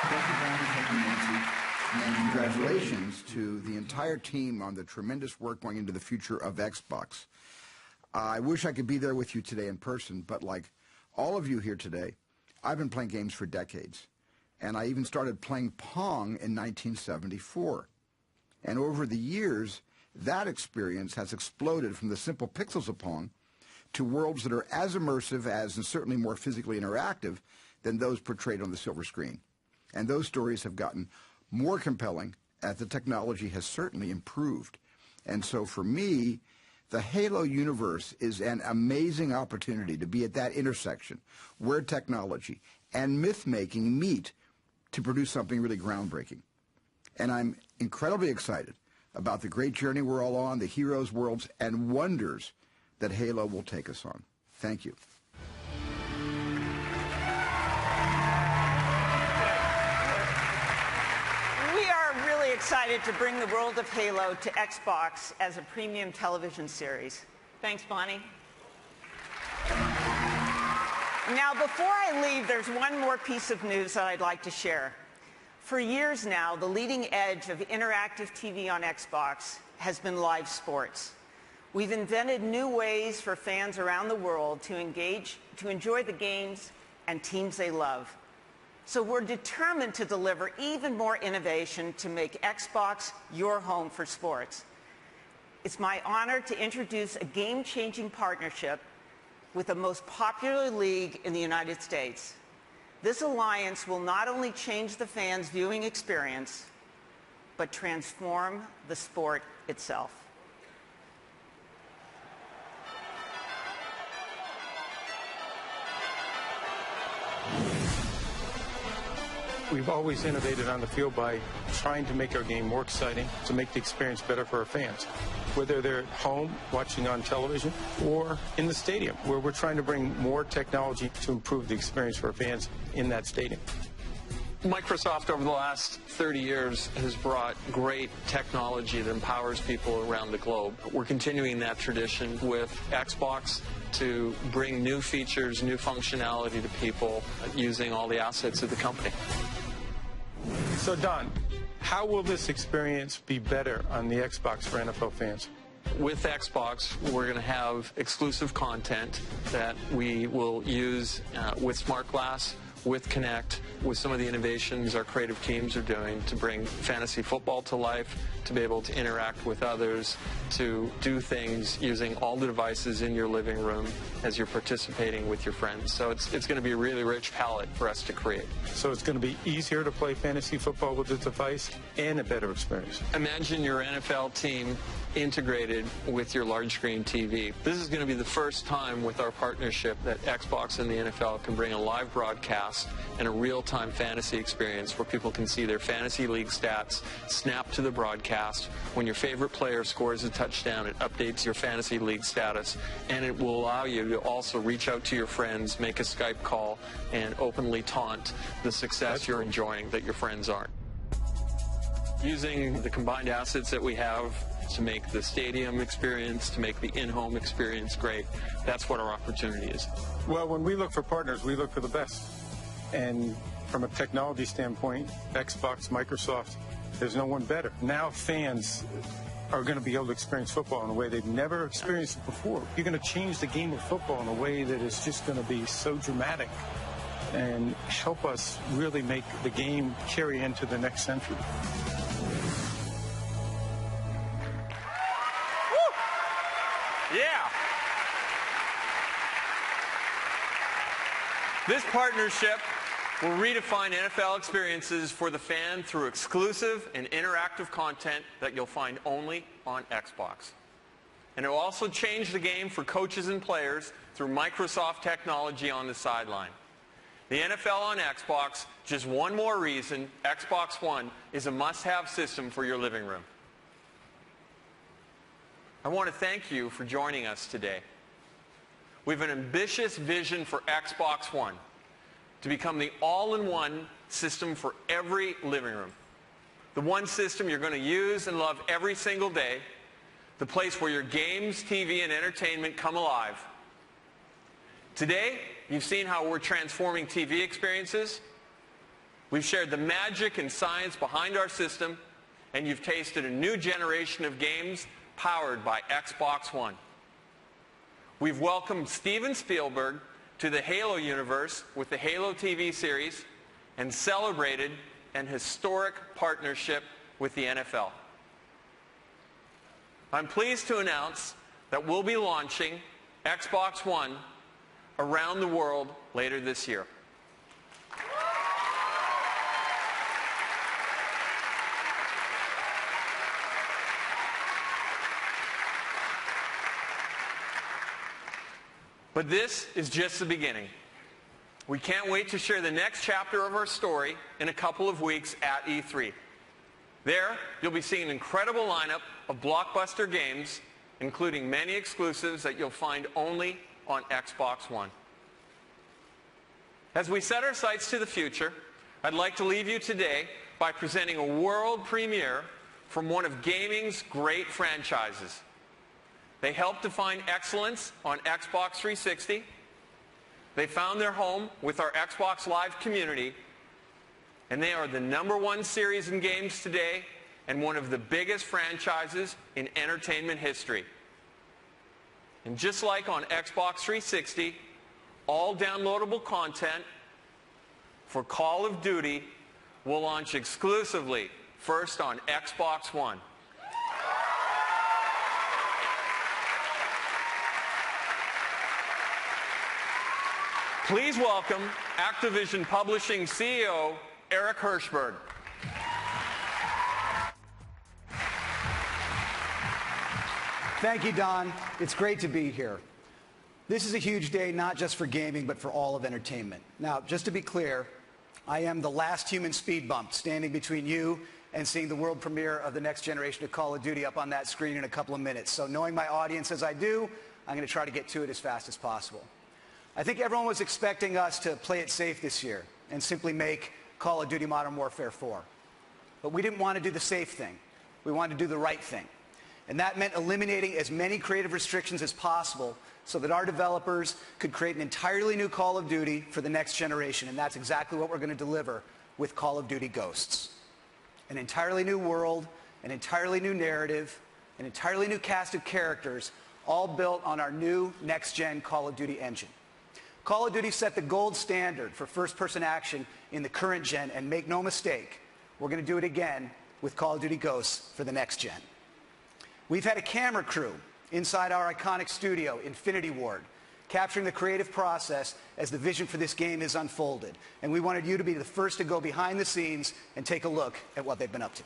Thank you, Brian. Thank you, Nancy. And congratulations to the entire team on the tremendous work going into the future of Xbox. I wish I could be there with you today in person, but like all of you here today, I've been playing games for decades. And I even started playing Pong in 1974. And over the years, that experience has exploded from the simple pixels of Pong to worlds that are as immersive as, and certainly more physically interactive, than those portrayed on the silver screen. And those stories have gotten more compelling as the technology has certainly improved. And so for me, the Halo universe is an amazing opportunity to be at that intersection where technology and myth-making meet to produce something really groundbreaking. And I'm incredibly excited about the great journey we're all on, the heroes, worlds, and wonders that Halo will take us on. Thank you. We are really excited to bring the world of Halo to Xbox as a premium television series. Thanks, Bonnie. Now, before I leave, there's one more piece of news that I'd like to share. For years now, the leading edge of interactive TV on Xbox has been live sports. We've invented new ways for fans around the world to enjoy the games and teams they love. So we're determined to deliver even more innovation to make Xbox your home for sports. It's my honor to introduce a game-changing partnership with the most popular league in the United States. This alliance will not only change the fans' viewing experience, but transform the sport itself. We've always innovated on the field by trying to make our game more exciting, to make the experience better for our fans. Whether they're at home watching on television or in the stadium, where we're trying to bring more technology to improve the experience for our fans in that stadium. Microsoft over the last 30 years has brought great technology that empowers people around the globe. We're continuing that tradition with Xbox to bring new features, new functionality to people using all the assets of the company. So Don, how will this experience be better on the Xbox for NFL fans? With Xbox, we're going to have exclusive content that we will use with Smart Glass, with Connect, with some of the innovations our creative teams are doing to bring fantasy football to life, to be able to interact with others, to do things using all the devices in your living room as you're participating with your friends. So it's going to be a really rich palette for us to create. So it's going to be easier to play fantasy football with this device and a better experience. Imagine your NFL team integrated with your large screen TV. This is going to be the first time with our partnership that Xbox and the NFL can bring a live broadcast and a real-time fantasy experience where people can see their fantasy league stats snap to the broadcast. When your favorite player scores a touchdown, it updates your fantasy league status, and it will allow you to also reach out to your friends, make a Skype call, and openly taunt the success you're enjoying that your friends aren't. Using the combined assets that we have to make the stadium experience, to make the in-home experience great, that's what our opportunity is. Well, when we look for partners, we look for the best. And from a technology standpoint, Xbox, Microsoft, there's no one better. Now fans are going to be able to experience football in a way they've never experienced it before. You're going to change the game of football in a way that is just going to be so dramatic and help us really make the game carry into the next century. This partnership will redefine NFL experiences for the fan through exclusive and interactive content that you'll find only on Xbox. And it will also change the game for coaches and players through Microsoft technology on the sideline. The NFL on Xbox, just one more reason Xbox One is a must-have system for your living room. I want to thank you for joining us today. We have an ambitious vision for Xbox One to become the all-in-one system for every living room. The one system you're going to use and love every single day, the place where your games, TV, and entertainment come alive. Today, you've seen how we're transforming TV experiences. We've shared the magic and science behind our system, and you've tasted a new generation of games powered by Xbox One. We've welcomed Steven Spielberg to the Halo universe with the Halo TV series and celebrated an historic partnership with the NFL. I'm pleased to announce that we'll be launching Xbox One around the world later this year. But this is just the beginning. We can't wait to share the next chapter of our story in a couple of weeks at E3. There, you'll be seeing an incredible lineup of blockbuster games, including many exclusives that you'll find only on Xbox One. As we set our sights to the future, I'd like to leave you today by presenting a world premiere from one of gaming's great franchises. They helped define excellence on Xbox 360. They found their home with our Xbox Live community. And they are the #1 series in games today and one of the biggest franchises in entertainment history. And just like on Xbox 360, all downloadable content for Call of Duty will launch exclusively first on Xbox One. Please welcome Activision Publishing CEO, Eric Hirshberg. Thank you, Don. It's great to be here. This is a huge day, not just for gaming, but for all of entertainment. Now, just to be clear, I am the last human speed bump standing between you and seeing the world premiere of the next generation of Call of Duty up on that screen in a couple of minutes. So knowing my audience as I do, I'm going to try to get to it as fast as possible. I think everyone was expecting us to play it safe this year and simply make Call of Duty Modern Warfare 4. But we didn't want to do the safe thing. We wanted to do the right thing. And that meant eliminating as many creative restrictions as possible so that our developers could create an entirely new Call of Duty for the next generation. And that's exactly what we're going to deliver with Call of Duty Ghosts. An entirely new world, an entirely new narrative, an entirely new cast of characters, all built on our new next-gen Call of Duty engine. Call of Duty set the gold standard for first-person action in the current gen, and make no mistake, we're going to do it again with Call of Duty Ghosts for the next gen. We've had a camera crew inside our iconic studio, Infinity Ward, capturing the creative process as the vision for this game is unfolded. And we wanted you to be the first to go behind the scenes and take a look at what they've been up to.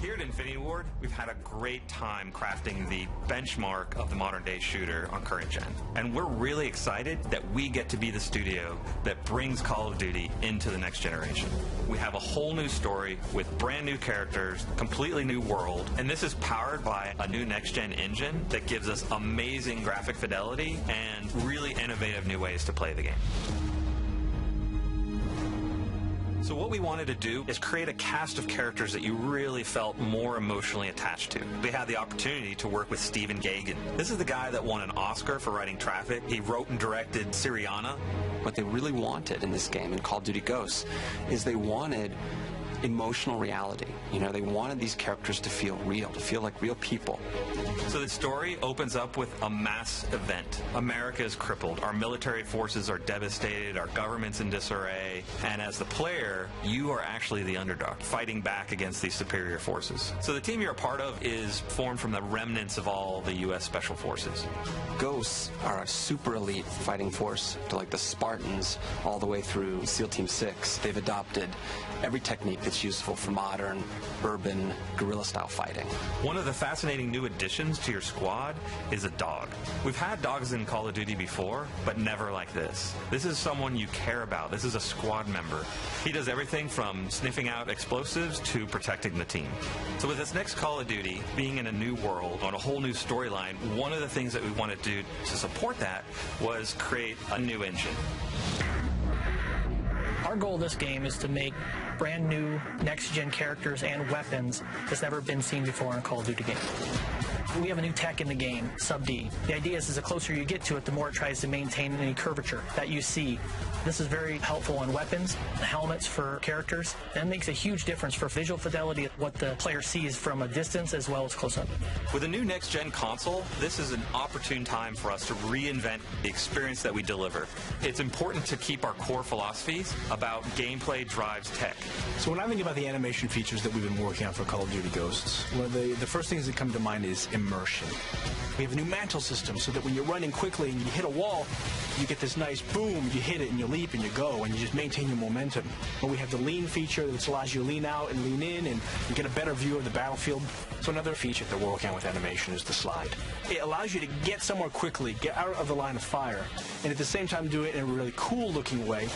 Here at Infinity Ward, we've had a great time crafting the benchmark of the modern-day shooter on current gen. And we're really excited that we get to be the studio that brings Call of Duty into the next generation. We have a whole new story with brand new characters, completely new world, and this is powered by a new next-gen engine that gives us amazing graphic fidelity and really innovative new ways to play the game. So what we wanted to do is create a cast of characters that you really felt more emotionally attached to. We had the opportunity to work with Stephen Gaghan. This is the guy that won an Oscar for writing Traffic. He wrote and directed Syriana. What they really wanted in this game, in Call of Duty Ghosts, is they wanted emotional reality. You know, they wanted these characters to feel real, to feel like real people. So the story opens up with a mass event. America is crippled. Our military forces are devastated. Our government's in disarray. And as the player, you are actually the underdog, fighting back against these superior forces. So the team you're a part of is formed from the remnants of all the U.S. Special Forces. Ghosts are a super elite fighting force, to like the Spartans all the way through SEAL Team 6. They've adopted every technique that's useful for modern, urban, guerrilla-style fighting. One of the fascinating new additions to your squad is a dog. We've had dogs in Call of Duty before, but never like this. This is someone you care about. This is a squad member. He does everything from sniffing out explosives to protecting the team. So with this next Call of Duty, being in a new world, on a whole new storyline, one of the things that we wanted to do to support that was create a new engine. Our goal of this game is to make brand new next-gen characters and weapons that's never been seen before in a Call of Duty game. We have a new tech in the game, Sub-D. The idea is the closer you get to it, the more it tries to maintain any curvature that you see. This is very helpful on weapons, helmets for characters. That makes a huge difference for visual fidelity, what the player sees from a distance as well as close-up. With a new next-gen console, this is an opportune time for us to reinvent the experience that we deliver. It's important to keep our core philosophies about gameplay drives tech. So when I think about the animation features that we've been working on for Call of Duty Ghosts, one of the first things that come to mind is immersion. We have a new mantle system so that when you're running quickly and you hit a wall, you get this nice boom, you hit it and you leap and you go and you just maintain your momentum. But we have the lean feature that allows you to lean out and lean in and you get a better view of the battlefield. So another feature that we're working on with animation is the slide. It allows you to get somewhere quickly, get out of the line of fire, and at the same time do it in a really cool looking way.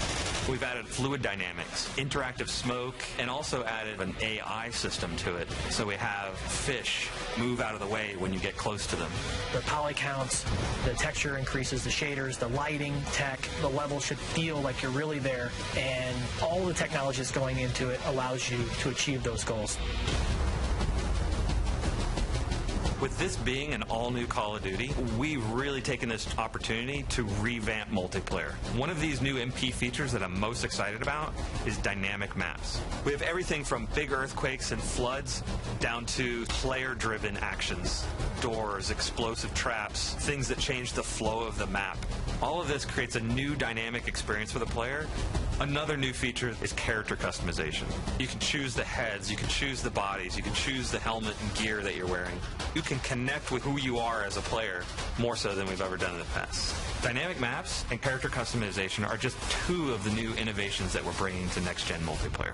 We've added fluid dynamics, interactive smoke, and also added an AI system to it. So we have fish move out of the way when you get close to them. The poly counts, the texture increases, the shaders, the lighting, tech, the level should feel like you're really there, and all the technology that's going into it allows you to achieve those goals. With this being an all-new Call of Duty, we've really taken this opportunity to revamp multiplayer. One of these new MP features that I'm most excited about is dynamic maps. We have everything from big earthquakes and floods down to player-driven actions, doors, explosive traps, things that change the flow of the map. All of this creates a new dynamic experience for the player. Another new feature is character customization. You can choose the heads, you can choose the bodies, you can choose the helmet and gear that you're wearing. You can connect with who you are as a player more so than we've ever done in the past. Dynamic maps and character customization are just two of the new innovations that we're bringing to next-gen multiplayer.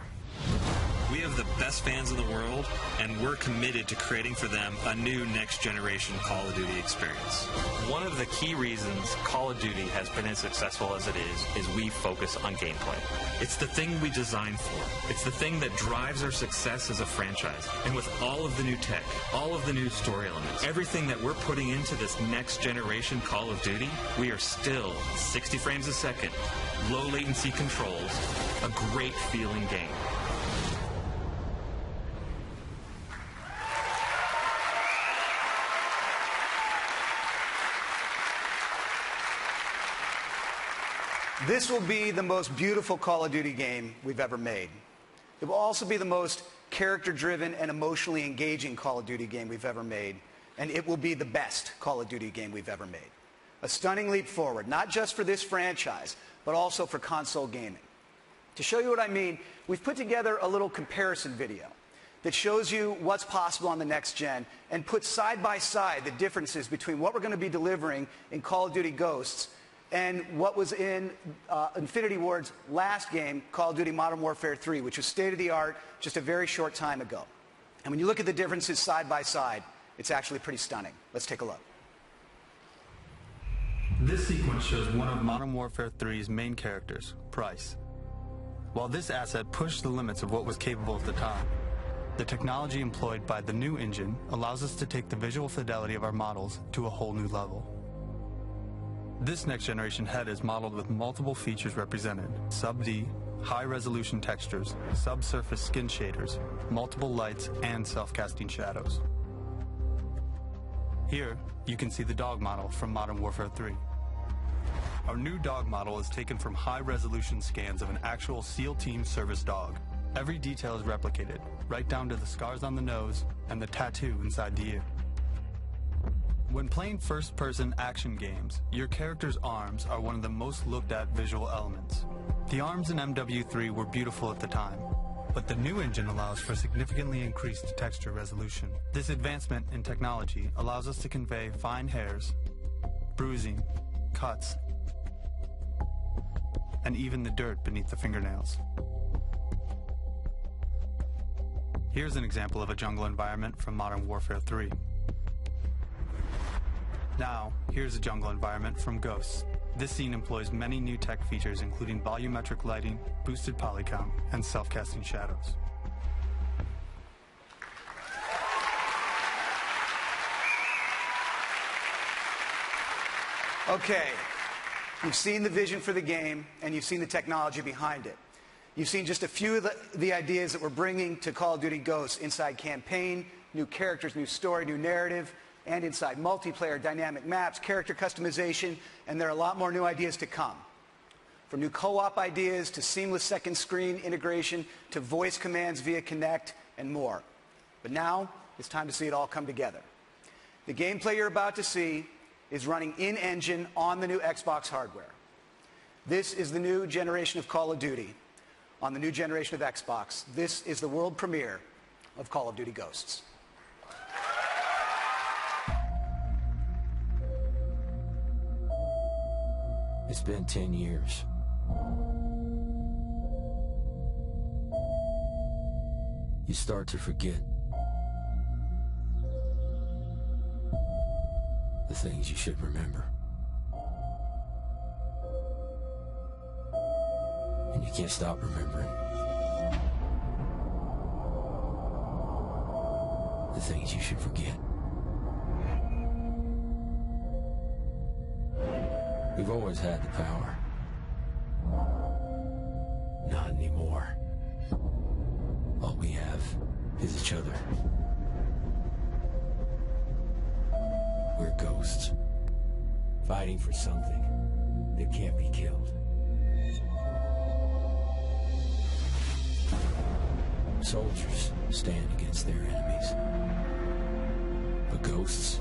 We have the best fans in the world, and we're committed to creating for them a new next-generation Call of Duty experience. One of the key reasons Call of Duty has been as successful as it is we focus on gameplay. It's the thing we designed for. It's the thing that drives our success as a franchise. And with all of the new tech, all of the new story elements, everything that we're putting into this next-generation Call of Duty, we are still 60 frames a second, low latency controls, a great feeling game. This will be the most beautiful Call of Duty game we've ever made. It will also be the most character-driven and emotionally engaging Call of Duty game we've ever made, and it will be the best Call of Duty game we've ever made. A stunning leap forward, not just for this franchise, but also for console gaming. To show you what I mean, we've put together a little comparison video that shows you what's possible on the next gen and put side by side the differences between what we're going to be delivering in Call of Duty Ghosts and what was in Infinity Ward's last game, Call of Duty Modern Warfare 3, which was state-of-the-art just a very short time ago. And when you look at the differences side by side, it's actually pretty stunning. Let's take a look. This sequence shows one of Modern Warfare 3's main characters, Price. While this asset pushed the limits of what was capable at the time, the technology employed by the new engine allows us to take the visual fidelity of our models to a whole new level. This next-generation head is modeled with multiple features represented: Sub-D, high-resolution textures, subsurface skin shaders, multiple lights, and self-casting shadows. Here, you can see the dog model from Modern Warfare 3. Our new dog model is taken from high-resolution scans of an actual SEAL Team service dog. Every detail is replicated, right down to the scars on the nose and the tattoo inside the ear. When playing first-person action games, your character's arms are one of the most looked at visual elements. The arms in MW3 were beautiful at the time, but the new engine allows for significantly increased texture resolution. This advancement in technology allows us to convey fine hairs, bruising, cuts, and even the dirt beneath the fingernails. Here's an example of a jungle environment from Modern Warfare 3. Now, here's a jungle environment from Ghosts. This scene employs many new tech features including volumetric lighting, boosted poly count, and self-casting shadows. Okay, you've seen the vision for the game, and you've seen the technology behind it. You've seen just a few of the ideas that we're bringing to Call of Duty Ghosts inside campaign, new characters, new story, new narrative, and inside multiplayer, dynamic maps, character customization, and there are a lot more new ideas to come. From new co-op ideas to seamless second screen integration to voice commands via Kinect and more. But now, it's time to see it all come together. The gameplay you're about to see is running in-engine on the new Xbox hardware. This is the new generation of Call of Duty on the new generation of Xbox. This is the world premiere of Call of Duty Ghosts. It's been 10 years. You start to forget the things you should remember. And you can't stop remembering the things you should forget. We've always had the power. Not anymore. All we have is each other. We're ghosts, fighting for something that can't be killed. Soldiers stand against their enemies, but ghosts